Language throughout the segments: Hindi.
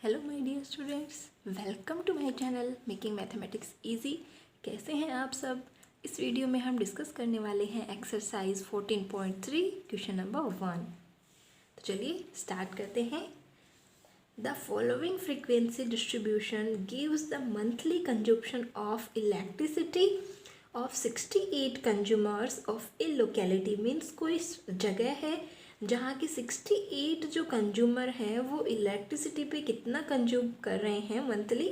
Hello my dear students, welcome to my channel making mathematics easy. कैसे हैं आप सब। इस वीडियो में हम डिस्कस करने वाले हैं एक्सरसाइज 14.3 क्वेश्चन नंबर 1। तो चलिए स्टार्ट करते हैं। The following frequency distribution gives the monthly consumption of elasticity of 68 consumers of A locality. Means कोई जगह है जहाँ की 68 जो कंज्यूमर हैं वो इलेक्ट्रिसिटी पे कितना कंज्यूम कर रहे हैं मंथली,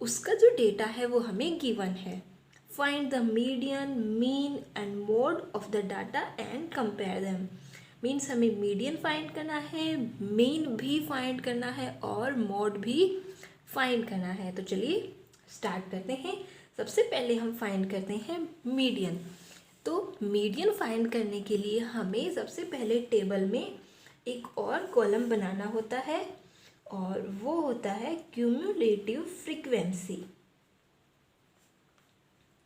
उसका जो डेटा है वो हमें गिवन है। Find the median, mean and mode of the data and compare them. Means हमें मीडियन फाइंड करना है, मीन भी फाइंड करना है और मोड भी फाइंड करना है। तो चलिए स्टार्ट करते हैं। सबसे पहले हम फाइंड करते हैं मीडियन। तो मीडियन फाइंड करने के लिए हमें सबसे पहले टेबल में एक और कॉलम बनाना होता है और वो होता है क्यूमुलेटिव फ्रीक्वेंसी,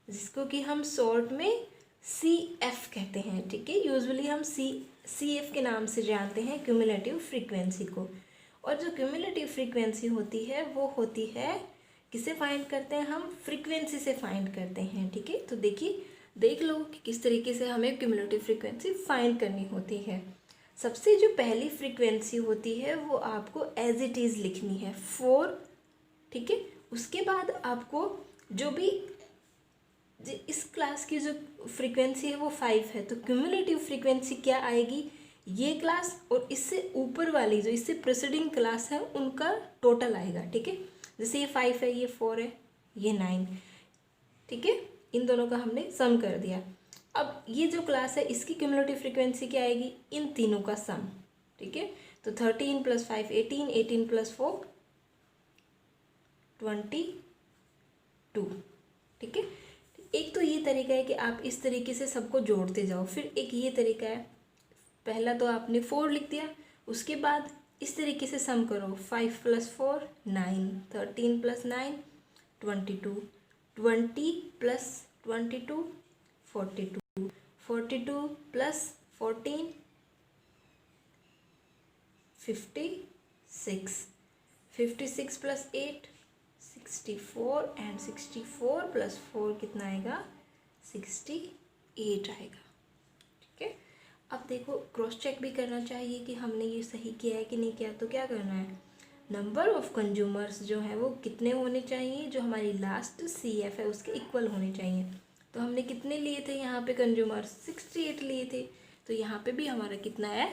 जिसको कि हम शॉर्ट में CF कहते हैं। ठीक है, यूजुअली हम CF के नाम से जानते हैं क्यूमुलेटिव फ्रीक्वेंसी को। और जो क्यूमुलेटिव फ्रीक्वेंसी होती है वो होती है, किसे फाइंड करते हैं हम, फ्रीक्वेंसी से फाइंड करते हैं। ठीक है, तो देख लो कि किस तरीके से हमें क्यूमुलेटिव फ्रीक्वेंसी फाइंड करनी होती है। सबसे जो पहली फ्रीक्वेंसी होती है वो आपको एज इट इज़ लिखनी है 4। ठीक है, उसके बाद आपको जो भी इस क्लास की जो फ्रीक्वेंसी है वो 5 है, तो क्यूमुलेटिव फ्रीक्वेंसी क्या आएगी, ये क्लास और इससे ऊपर वाली जो इससे प्रीसीडिंग क्लास है उनका टोटल आएगा। ठीक है, जैसे ये 5 है, ये 4 है, ये 9। ठीक है, इन दोनों का हमने सम कर दिया। अब ये जो क्लास है इसकी क्यूमुलेटिव फ्रीक्वेंसी क्या आएगी, इन तीनों का सम। ठीक है, तो 13 + 5 18, 18 + 4 22। ठीक है, एक तो ये तरीका है कि आप इस तरीके से सबको जोड़ते जाओ। फिर एक ये तरीका है, पहला तो आपने 4 लिख दिया, उसके बाद इस तरीके से सम करो। 5 + 4 9, 13 + 9 22, 20 + 22 42, 42 + 14 56, 56 + 8 64 एंड 64 + 4 कितना आएगा, 68 आएगा। ठीक है, अब देखो क्रॉस चेक भी करना चाहिए कि हमने ये सही किया है कि नहीं किया। तो क्या करना है, नंबर ऑफ़ कंज्यूमर्स जो है वो कितने होने चाहिए, जो हमारी लास्ट CF है उसके इक्वल होने चाहिए। तो हमने कितने लिए थे यहाँ पे कंज्यूमर्स, 68 लिए थे, तो यहाँ पे भी हमारा कितना है,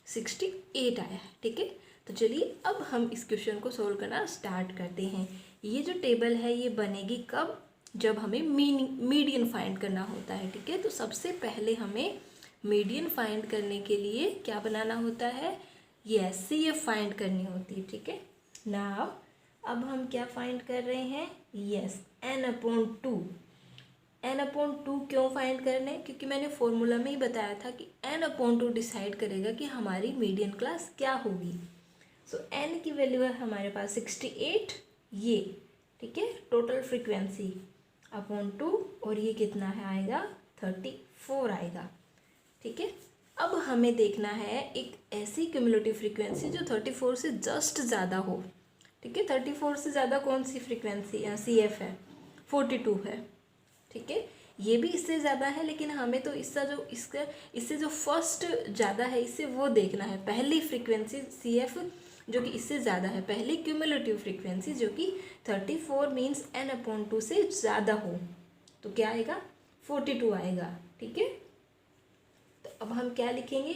68 आया है। ठीक है, तो चलिए अब हम इस क्वेश्चन को सोल्व करना स्टार्ट करते हैं। ये जो टेबल है ये बनेगी कब, जब हमें मीडियन फाइंड करना होता है। ठीक है, तो सबसे पहले हमें मीडियन फाइंड करने के लिए क्या बनाना होता है, यस CF फाइंड करनी होती है। ठीक है, नाउ अब हम क्या फाइंड कर रहे हैं, यस n/2। n/2 क्यों फाइंड करना है, क्योंकि मैंने फॉर्मूला में ही बताया था कि n/2 डिसाइड करेगा कि हमारी मीडियन क्लास क्या होगी। सो n की वैल्यू है हमारे पास 68 ये। ठीक है, टोटल फ्रीक्वेंसी /2 और ये कितना है आएगा, 34 आएगा। ठीक है, अब हमें देखना है एक ऐसी क्यूमुलेटिव फ्रीक्वेंसी जो 34 से जस्ट ज़्यादा हो। ठीक है, 34 से ज़्यादा कौन सी फ्रीक्वेंसी CF है, 42 है। ठीक है, ये भी इससे ज़्यादा है, लेकिन हमें तो इससे जो फर्स्ट ज़्यादा है इससे वो देखना है, पहली फ्रीक्वेंसी CF जो कि इससे ज़्यादा है, पहली क्यूमुलेटिव फ्रीक्वेंसी जो कि 34 मीन्स n/2 से ज़्यादा हो। तो क्या आएगा, 42 आएगा। ठीक है, तो अब हम क्या लिखेंगे,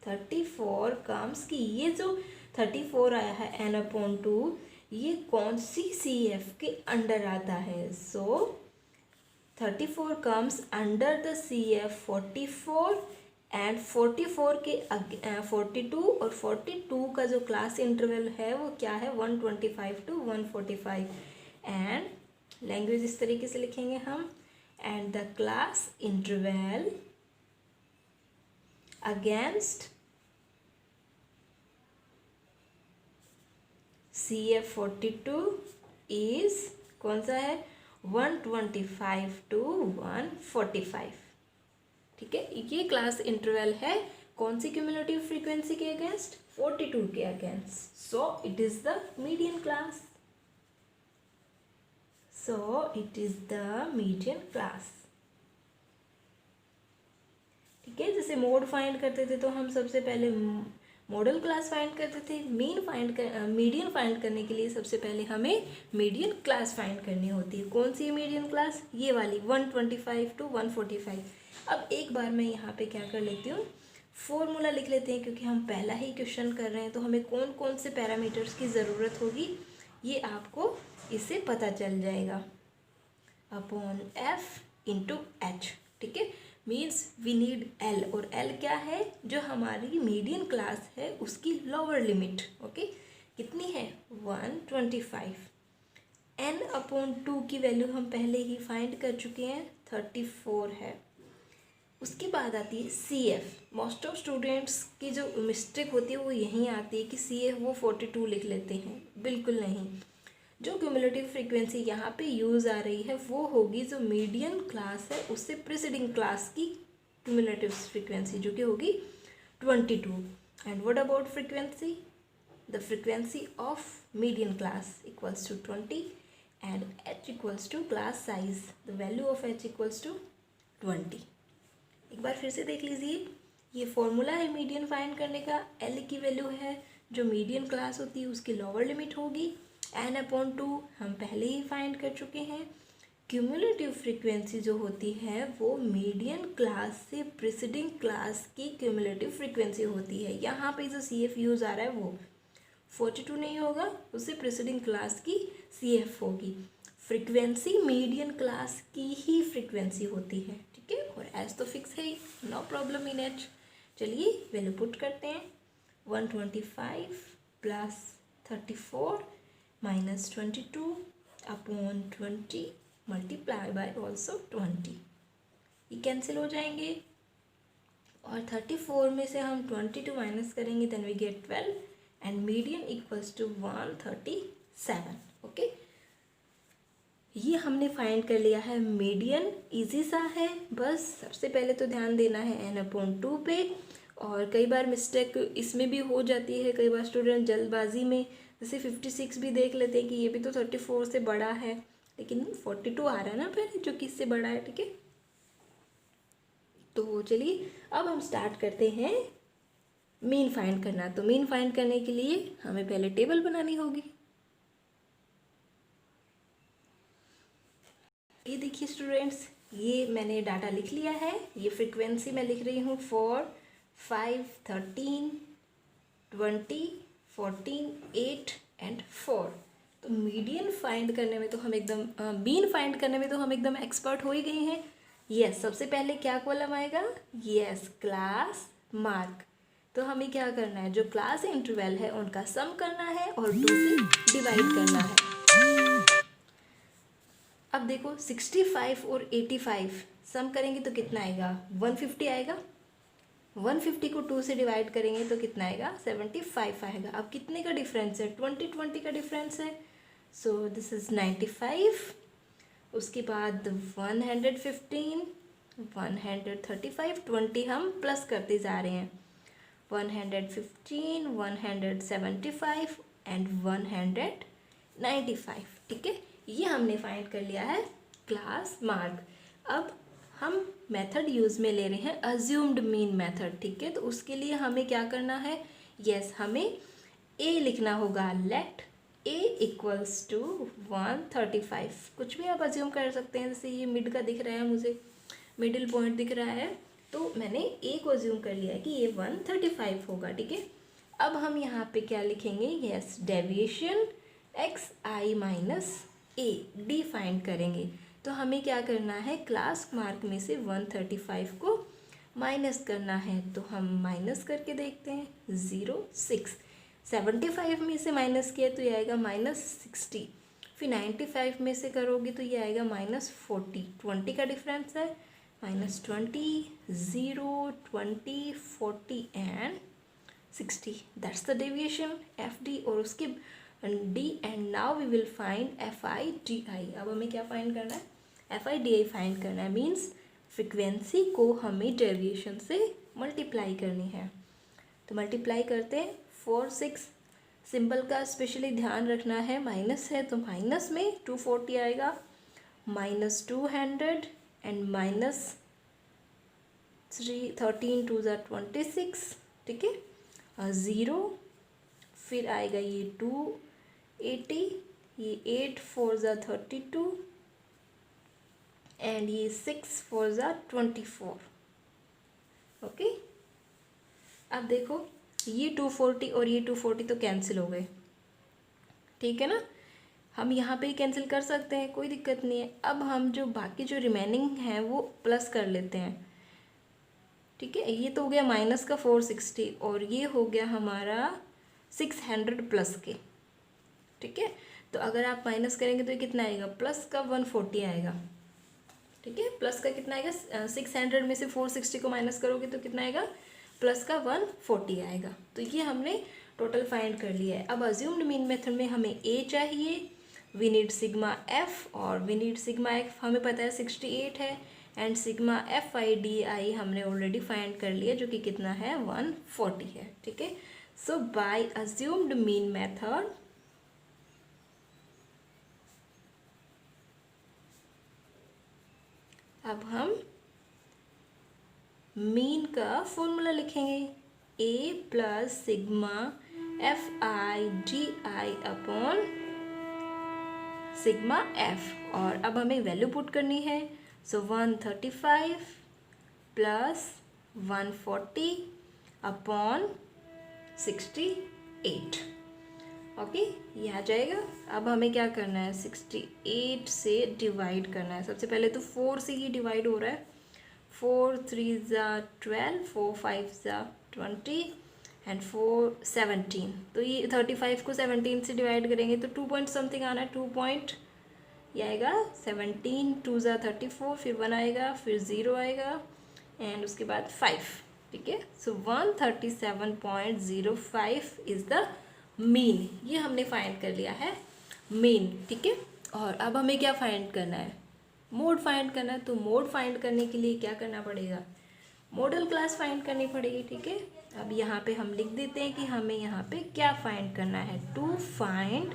34 कम्स की ये जो 34 आया है n/2 ये कौन सी CF के अंडर आता है। सो 34 comes under the CF 44 and 44 के 42 और 42 का जो क्लास इंटरवल है वो क्या है, 125 to 145। एंड लैंग्वेज इस तरीके से लिखेंगे हम, and the class interval against CF 42 is कौन सा है, 125 to 145। ठीक है, ये क्लास इंटरवल है कौन सी क्यूमुलेटिव फ्रीक्वेंसी के अगेंस्ट, 42 के against, so it is the median class, so it is the median class. ठीक है, जैसे मोड फाइंड करते थे तो हम सबसे पहले मॉडल क्लास फाइंड करते थे। मीडियन फाइंड करने के लिए सबसे पहले हमें मीडियन क्लास फाइंड करनी होती है। कौन सी मीडियन क्लास? ये वाली 125 to 145। अब एक बार मैं यहाँ पे क्या कर लेती हूँ, फॉर्मूला लिख लेते हैं, क्योंकि हम पहला ही क्वेश्चन कर रहे हैं तो हमें कौन कौन से पैरामीटर्स की ज़रूरत होगी ये आपको इससे पता चल जाएगा। अपॉन एफ इंटू एच, ठीक है, मीन्स वी नीड एल, और एल क्या है? जो हमारी मीडियन क्लास है उसकी लोअर लिमिट। ओके, कितनी है? 125। एन अपॉन 2 की वैल्यू हम पहले ही फाइंड कर चुके हैं, 34 है। उसके बाद आती है C F. Most of students की जो मिस्टेक होती है वो यहीं आती है कि सी एफ वो 42 लिख लेते हैं। बिल्कुल नहीं, जो क्यूमुलेटिव फ्रीक्वेंसी यहाँ पे यूज़ आ रही है वो होगी जो मीडियन क्लास है उससे प्रीसीडिंग क्लास की क्यूमुलेटिव फ्रीक्वेंसी, जो कि होगी 22। And what about frequency? The frequency of median class equals to 20 and h equals to class size, the value of h equals to 20। एक बार फिर से देख लीजिए, ये फॉर्मूला है मीडियन फाइंड करने का। L की वैल्यू है जो मीडियन क्लास होती है उसकी लोअर लिमिट होगी, n अपॉन 2 हम पहले ही फाइंड कर चुके हैं। क्यूमुलेटिव फ्रीक्वेंसी जो होती है वो मीडियन क्लास से प्रीसीडिंग क्लास की क्यूमुलेटिव फ्रीक्वेंसी होती है। यहाँ पे जो सी एफ यूज़ आ रहा है वो 42 नहीं होगा, उससे प्रीसीडिंग क्लास की सी एफ होगी। फ्रीक्वेंसी मीडियन क्लास की ही फ्रीक्वेंसी होती है, ठीक है, और एज तो फिक्स है, नो प्रॉब्लम इन इट। चलिए वैल्यू पुट करते हैं, 125 plus 34 minus 22 upon 20 multiply by also 20, ये कैंसिल हो जाएंगे, और 34 में से हम 22 माइनस करेंगे, then we get 12 and median equals to 137। Okay, ये हमने फाइंड कर लिया है मीडियन। इजी सा है, बस सबसे पहले तो ध्यान देना है n अपॉन 2 पे। और कई बार मिस्टेक इसमें भी हो जाती है, कई बार स्टूडेंट जल्दबाजी में जैसे 56 भी देख लेते हैं कि ये भी तो 34 से बड़ा है, लेकिन 42 आ रहा है ना पहले, जो कि इससे बड़ा है, ठीक है। तो चलिए अब हम स्टार्ट करते हैं मीन फाइंड करना। तो मीन फाइंड करने के लिए हमें पहले टेबल बनानी होगी। ये देखिए स्टूडेंट्स, ये मैंने डाटा लिख लिया है। ये फ्रीक्वेंसी मैं लिख रही हूँ 4, 5, 13, 20, 14, 8 एंड 4। तो मीडियन फाइंड करने में तो हम एकदम मीन फाइंड करने में तो हम एकदम एक्सपर्ट हो ही गए हैं। यस, सबसे पहले क्या कॉलम आएगा? Yes, class mark. तो हमें क्या करना है, जो क्लास इंटरवल है उनका सम करना है और 2 से डिवाइड करना है। अब देखो 65 और 85 सम करेंगे तो कितना आएगा? 150 आएगा। 150 को 2 से डिवाइड करेंगे तो कितना आएगा? 75 आएगा। अब कितने का डिफरेंस है? 20 का डिफरेंस है, सो दिस इज़ 95। उसके बाद 115, 135, 20 हम प्लस करते जा रहे हैं, 115, 175 एंड 195, ठीक है। ये हमने फाइंड कर लिया है क्लास मार्क। अब हम मेथड यूज़ में ले रहे हैं अज्यूम्ड मीन मेथड, ठीक है। तो उसके लिए हमें क्या करना है? यस, हमें ए लिखना होगा। Let A equals to 135। कुछ भी आप अज्यूम कर सकते हैं, जैसे ये मिड का दिख रहा है, मुझे मिडिल पॉइंट दिख रहा है, तो मैंने ए को अज्यूम कर लिया है कि ये 135 होगा, ठीक है। अब हम यहाँ पे क्या लिखेंगे? Yes, deviation x I minus A D find करेंगे। तो हमें क्या करना है? क्लास मार्क में से 135 को माइनस करना है। तो हम माइनस करके देखते हैं, 0, 6। 75 में से माइनस किया तो ये आएगा -60। फिर 95 में से करोगे तो ये आएगा -40। 20 का डिफरेंस है, -20, 0, 20, 40 and 60। That's the deviation F D और उसके D. And now we will find F I D I. अब हमें क्या फाइंड करना है? एफ आई डी आई फाइंड करना है, मीन्स फ्रिक्वेंसी को हमें डेविएशन से मल्टीप्लाई करनी है। तो मल्टीप्लाई करते हैं 4 6। सिंबल का स्पेशली ध्यान रखना है, माइनस है तो माइनस में 240 आएगा, -200 एंड -13 2 ज़ा 26, ठीक है। 0 फिर आएगा ये 280, ये 8 4 ज़ा 32 एंड ये 6 4 ज़ा 24। ओके, अब देखो ये 240 और ये 240 तो कैंसिल हो गए, ठीक है ना। हम यहाँ पे ही कैंसिल कर सकते हैं, कोई दिक्कत नहीं है। अब हम जो बाकी जो रिमेनिंग है वो प्लस कर लेते हैं, ठीक है। ये तो हो गया माइनस का 460 और ये हो गया हमारा 600 प्लस के, ठीक है। तो अगर आप माइनस करेंगे तो ये कितना आएगा, प्लस का 140 आएगा, ठीक है। प्लस का कितना आएगा, 600 में से 460 को माइनस करोगे तो कितना आएगा, प्लस का 140 आएगा। तो ये हमने टोटल फाइंड कर लिया है। अब अज्यूम्ड मीन मेथड में हमें ए चाहिए, वी नीड सिग्मा एफ और वी नीड सिग्मा एफ हमें पता है 68 है, and sigma F I D आई हमने ऑलरेडी फाइंड कर लिया जो कि कितना है 140 है, ठीक है। So by assumed mean method अब हम मीन का फॉर्मूला लिखेंगे, A plus sigma F I D I upon sigma F, और अब हमें वैल्यू पुट करनी है। सो 135 प्लस 140 अपॉन 68, ओके, ये आ जाएगा। अब हमें क्या करना है, 68 से डिवाइड करना है। सबसे पहले तो 4 से ही डिवाइड हो रहा है, 4 3 ज़ा 12, 4 5 ज़ा 20 एंड 4 17। तो ये 35 को 17 से डिवाइड करेंगे तो 2 पॉइंट समथिंग आना है, 2 पॉइंट ये आएगा 17 2 ज़ा 34, फिर 1 आएगा, फिर 0 आएगा एंड उसके बाद 5, ठीक है। सो 137.05 इज़ द मीन, ये हमने फाइंड कर लिया है मीन, ठीक है। और अब हमें क्या फाइंड करना है, मोड फाइंड करना है। तो मोड फाइंड करने के लिए क्या करना पड़ेगा, मॉडल क्लास फाइंड करनी पड़ेगी, ठीक है। अब यहाँ पे हम लिख देते हैं कि हमें यहाँ पे क्या फाइंड करना है, टू फाइंड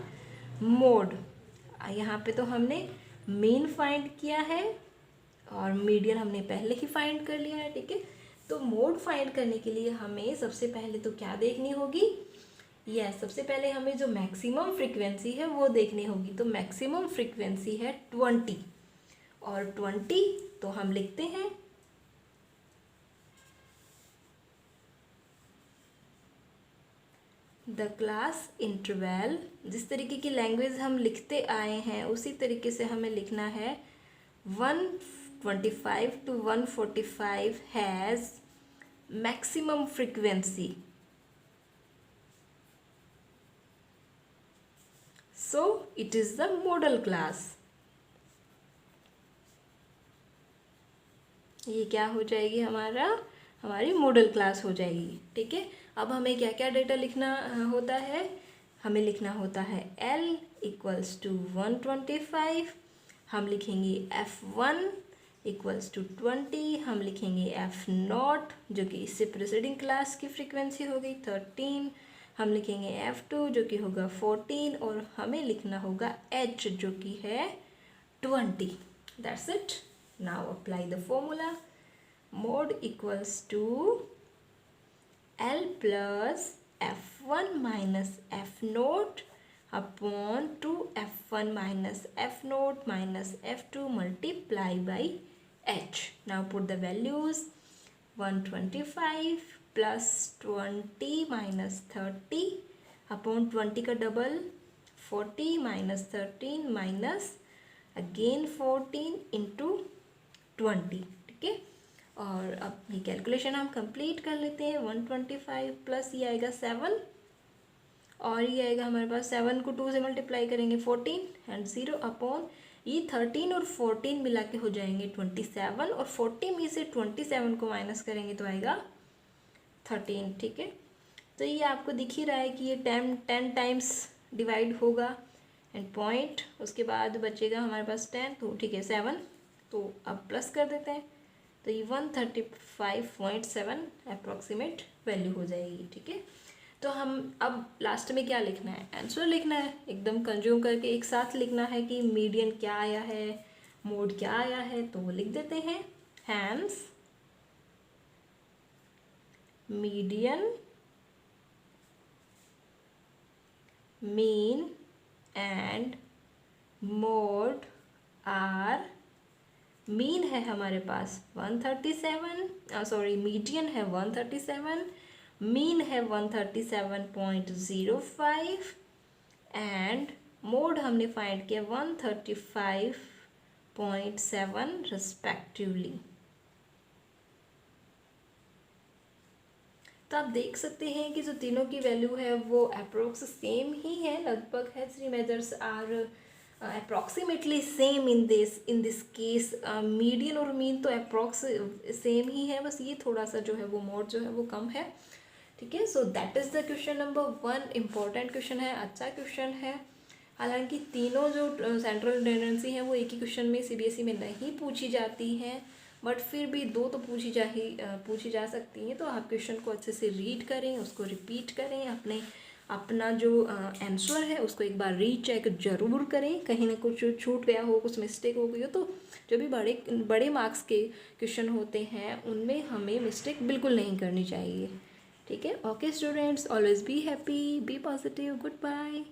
मोड। यहाँ पे तो हमने मीन फाइंड किया है और मीडियन हमने पहले ही फाइंड कर लिया है, ठीक है। तो मोड फाइंड करने के लिए हमें सबसे पहले तो क्या देखनी होगी, सबसे पहले हमें जो मैक्सिमम फ्रीक्वेंसी है वो देखनी होगी। तो मैक्सिमम फ्रीक्वेंसी है 20 और 20 तो हम लिखते हैं द क्लास इंटरवल। जिस तरीके की लैंग्वेज हम लिखते आए हैं उसी तरीके से हमें लिखना है। 125 to 145 has maximum frequency, so it is the modal class। ये क्या हो जाएगी, हमारी मॉडल क्लास हो जाएगी, ठीक है। अब हमें क्या क्या डेटा लिखना होता है, हमें लिखना होता है L इक्वल्स टू 125, हम लिखेंगे F1 इक्वल्स टू 20, हम लिखेंगे F0 जो कि इससे प्रीसीडिंग क्लास की फ्रीक्वेंसी हो गई 13, हम लिखेंगे F2 जो कि होगा 14 और हमें लिखना होगा H जो कि है 20। That's it. Now apply the formula, mode equals to L plus F1 minus F0 upon 2F1 minus F0 minus F2 multiply by H। Now put the values, 125 plus 20 minus 30 upon 20 का double 40 minus 13 minus again 14 into 20, ठीक है। और अब ये कैलकुलेशन हम कंप्लीट कर लेते हैं। 125 प्लस ये आएगा 7 और ये आएगा हमारे पास 7 को 2 से मल्टीप्लाई करेंगे 14 एंड 0 अपॉन ये 13 और 14 मिला के हो जाएंगे 27 और 40 में से 27 को माइनस करेंगे तो आएगा 13, ठीक है। तो ये आपको दिख ही रहा है कि ये 10 टाइम्स डिवाइड होगा एंड पॉइंट, उसके बाद बचेगा हमारे पास 10, तो ठीक है 7, तो अब प्लस कर देते हैं तो ये 135.7 अप्रॉक्सीमेट वैल्यू हो जाएगी, ठीक है। तो हम अब लास्ट में क्या लिखना है, आंसर लिखना है, एकदम कंज्यूम करके एक साथ लिखना है कि मीडियन क्या आया है, मोड क्या आया है, तो वो लिख देते हैं hence median mean and mode are, mean है हमारे पास 137, सॉरी मीडियन है 137, मीन है 137.05 एंड मोड हमने फाइंड किया 135.7 रिस्पेक्टिवली। तो आप देख सकते हैं कि जो तीनों की वैल्यू है वो अप्रोक्स सेम ही है, लगभग है। Three measures are approximately same in this case. Median और मीन तो अप्रॉक्स सेम ही है, बस ये थोड़ा सा जो है वो मोड जो है वो कम है। ठीक है, so that is the question number 1। Important question है, अच्छा क्वेश्चन है। हालांकि तीनों जो सेंट्रल टेंडेंसी हैं वो एक ही क्वेश्चन में सीबीएसई में नहीं पूछी जाती हैं, बट फिर भी दो तो पूछी जा सकती हैं। तो आप क्वेश्चन को अच्छे से रीड करें, उसको रिपीट करें, अपना जो आंसर है उसको एक बार रीचेक जरूर करें, कहीं ना कुछ छूट गया हो, कुछ मिस्टेक हो गई हो। तो जो भी बड़े मार्क्स के क्वेश्चन होते हैं उनमें हमें मिस्टेक बिल्कुल नहीं करनी चाहिए। ठीक है, okay students, always be happy, be positive, good bye.